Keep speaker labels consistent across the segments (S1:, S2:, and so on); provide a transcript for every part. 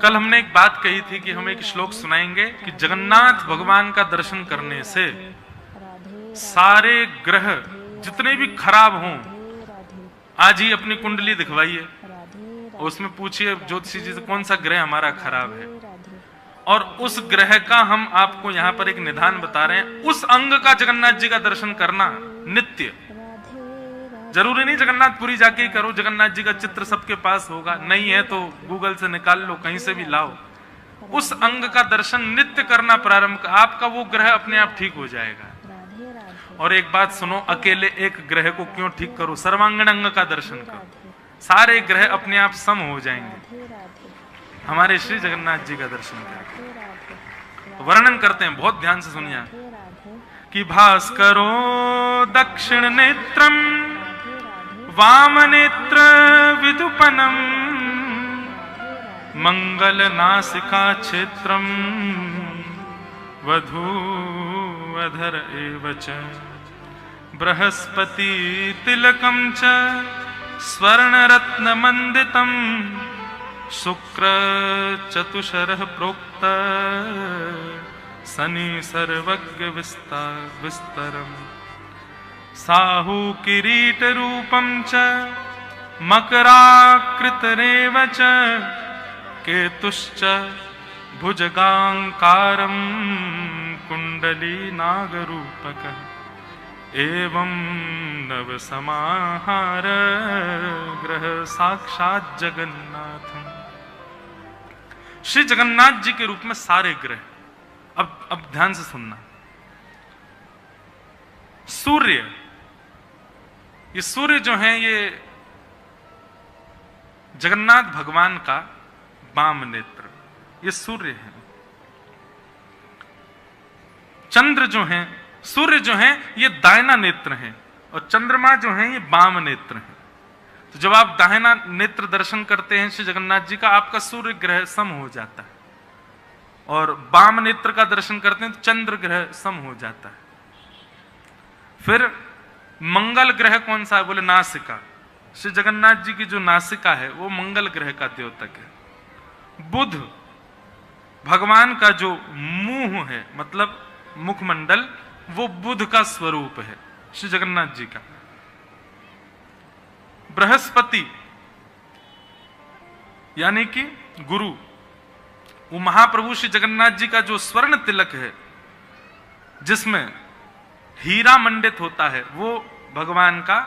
S1: कल हमने एक बात कही थी कि हम एक श्लोक सुनाएंगे कि जगन्नाथ भगवान का दर्शन करने से सारे ग्रह जितने भी खराब हों, आज ही अपनी कुंडली दिखवाइए और उसमें पूछिए ज्योतिषी जी से कौन सा ग्रह हमारा खराब है, और उस ग्रह का हम आपको यहाँ पर एक निदान बता रहे हैं। उस अंग का जगन्नाथ जी का दर्शन करना नित्य, जरूरी नहीं जगन्नाथपुरी जाके ही करो, जगन्नाथ जी का चित्र सबके पास होगा, नहीं है तो गूगल से निकाल लो, कहीं से भी लाओ। उस अंग का दर्शन नित्य करना प्रारंभ, आपका वो ग्रह अपने आप ठीक हो जाएगा। और एक बात सुनो, अकेले एक ग्रह को क्यों ठीक करो, सर्वांगीण अंग का दर्शन करो, सारे ग्रह अपने आप सम हो जाएंगे। हमारे श्री जगन्नाथ जी का दर्शन करें। तो वर्णन करते हैं, बहुत ध्यान से सुनिए कि भास्करो दक्षिण नेत्रम वाम नेत्र विदुपनम मंगल नासिका क्षेत्रम वधूअधर एवच बृहस्पति तिलकम च स्वर्ण रत्न मंडितम शुक्र चतुशरः प्रोक्त शनि सर्वज्ञ विस्तरम साहु किरीट रूपम च मकराकृतरेव च केतुश्च भुजगांकारम कुंडली नागरूपकः एवं नव समाहार ग्रह साक्षात जगन्नाथ। श्री जगन्नाथ जी के रूप में सारे ग्रह, अब ध्यान से सुनना। सूर्य, ये सूर्य जो है ये जगन्नाथ भगवान का वाम नेत्र, ये सूर्य है। चंद्र जो है, सूर्य जो है ये दाहिना नेत्र है, और चंद्रमा जो है ये वाम नेत्र है। तो जब आप दाहिना नेत्र दर्शन करते हैं श्री जगन्नाथ जी का, आपका सूर्य ग्रह सम हो जाता है, और वाम नेत्र का दर्शन करते हैं तो चंद्र ग्रह सम हो जाता है। फिर मंगल ग्रह कौन सा है, बोले नासिका। श्री जगन्नाथ जी की जो नासिका है वो मंगल ग्रह का द्योतक है। बुध भगवान का जो मुंह है, मतलब मुखमंडल, वो बुध का स्वरूप है श्री जगन्नाथ जी का। बृहस्पति यानी कि गुरु, वो महाप्रभु श्री जगन्नाथ जी का जो स्वर्ण तिलक है जिसमें हीरा मंडित होता है, वो भगवान का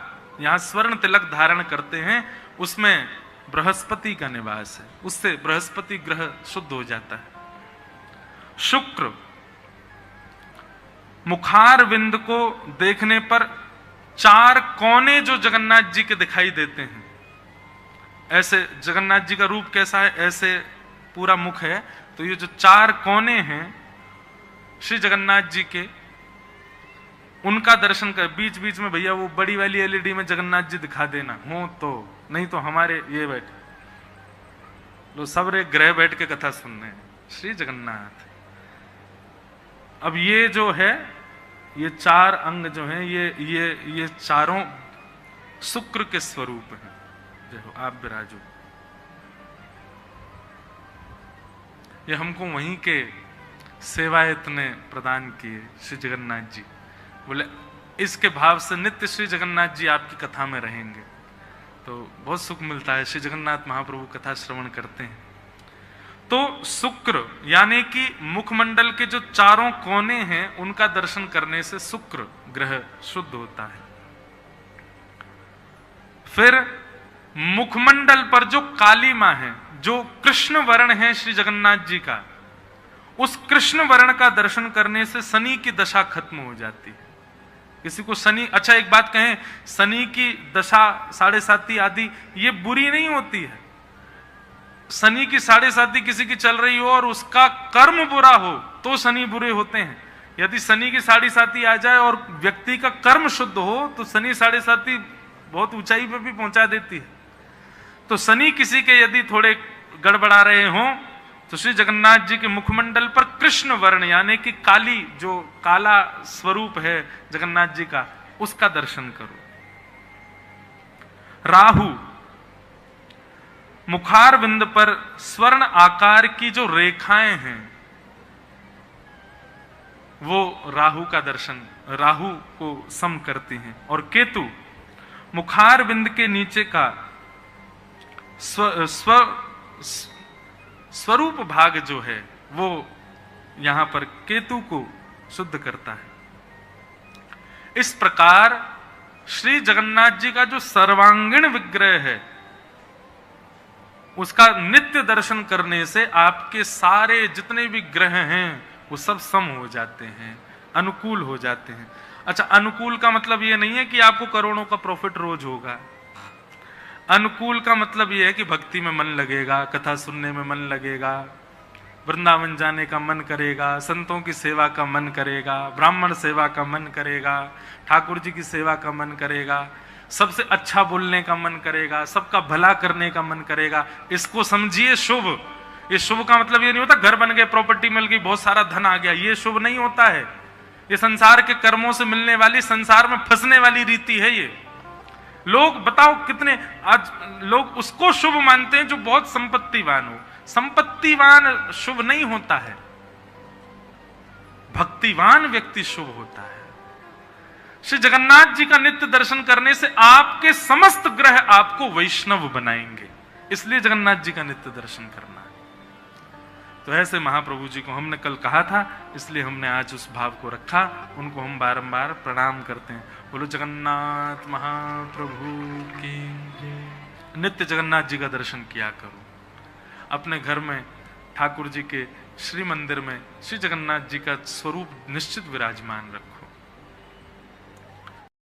S1: यहां स्वर्ण तिलक धारण करते हैं, उसमें बृहस्पति का निवास है, उससे बृहस्पति ग्रह शुद्ध हो जाता है। शुक्र, मुखार विंद को देखने पर चार कोने जो जगन्नाथ जी के दिखाई देते हैं, ऐसे जगन्नाथ जी का रूप कैसा है, ऐसे पूरा मुख है, तो ये जो चार कोने हैं श्री जगन्नाथ जी के, उनका दर्शन कर। बीच बीच में भैया वो बड़ी वाली एलईडी में जगन्नाथ जी दिखा देना हो तो, नहीं तो हमारे ये बैठे लो सब रे ग्रह बैठ के कथा सुनने हैं श्री जगन्नाथ। अब ये जो है, ये चार अंग जो हैं, ये चारों शुक्र के स्वरूप हैं। देखो आप विराजो, ये हमको वहीं के सेवायत ने प्रदान किए श्री जगन्नाथ जी। बोले इसके भाव से नित्य श्री जगन्नाथ जी आपकी कथा में रहेंगे, तो बहुत सुख मिलता है। श्री जगन्नाथ महाप्रभु कथा श्रवण करते हैं तो शुक्र यानी कि मुखमंडल के जो चारों कोने हैं उनका दर्शन करने से शुक्र ग्रह शुद्ध होता है। फिर मुखमंडल पर जो कालीमा है, जो कृष्ण वर्ण है श्री जगन्नाथ जी का, उस कृष्ण वर्ण का दर्शन करने से शनि की दशा खत्म हो जाती है। किसी को शनि, अच्छा एक बात कहें, शनि की दशा 7.5 आदि ये बुरी नहीं होती है। शनि की 7.5 किसी की चल रही हो और उसका कर्म बुरा हो तो शनि बुरे होते हैं। यदि शनि की 7.5 आ जाए और व्यक्ति का कर्म शुद्ध हो तो शनि 7.5 बहुत ऊंचाई पर भी पहुंचा देती है। तो शनि किसी के यदि थोड़े गड़बड़ा रहे हों तो श्री जगन्नाथ जी के मुखमंडल पर कृष्ण वर्ण यानी कि काली, जो काला स्वरूप है जगन्नाथ जी का, उसका दर्शन करो। राहु, मुखार बिंद पर स्वर्ण आकार की जो रेखाएं हैं वो राहु का दर्शन, राहु को सम करती हैं। और केतु मुखार बिंद के नीचे का स्वरूप भाग जो है वो यहां पर केतु को शुद्ध करता है। इस प्रकार श्री जगन्नाथ जी का जो सर्वांगीण विग्रह है उसका नित्य दर्शन करने से आपके सारे जितने भी ग्रह हैं वो सब सम हो जाते हैं, अनुकूल हो जाते हैं। अच्छा, अनुकूल का मतलब ये नहीं है कि आपको करोड़ों का प्रॉफिट रोज होगा। अनुकूल का मतलब ये है कि भक्ति में मन लगेगा, कथा सुनने में मन लगेगा, वृंदावन जाने का मन करेगा, संतों की सेवा का मन करेगा, ब्राह्मण सेवा का मन करेगा, ठाकुर जी की सेवा का मन करेगा, सबसे अच्छा बोलने का मन करेगा, सबका भला करने का मन करेगा। इसको समझिए शुभ। ये शुभ का मतलब ये नहीं होता घर बन गए, प्रॉपर्टी मिल गई, बहुत सारा धन आ गया, ये शुभ नहीं होता है। ये संसार के कर्मों से मिलने वाली, संसार में फंसने वाली रीति है। ये लोग बताओ कितने आज लोग उसको शुभ मानते हैं जो बहुत संपत्तिवान हो। संपत्तिवान शुभ नहीं होता है, भक्तिवान व्यक्ति शुभ होता है। श्री जगन्नाथ जी का नित्य दर्शन करने से आपके समस्त ग्रह आपको वैष्णव बनाएंगे, इसलिए जगन्नाथ जी का नित्य दर्शन करना है। तो ऐसे महाप्रभु जी को हमने कल कहा था, इसलिए हमने आज उस भाव को रखा। उनको हम बारंबार प्रणाम करते हैं। बोलो जगन्नाथ महाप्रभु की। नित्य जगन्नाथ जी का दर्शन किया करो। अपने घर में ठाकुर जी के श्री मंदिर में श्री जगन्नाथ जी का स्वरूप निश्चित विराजमान रखो।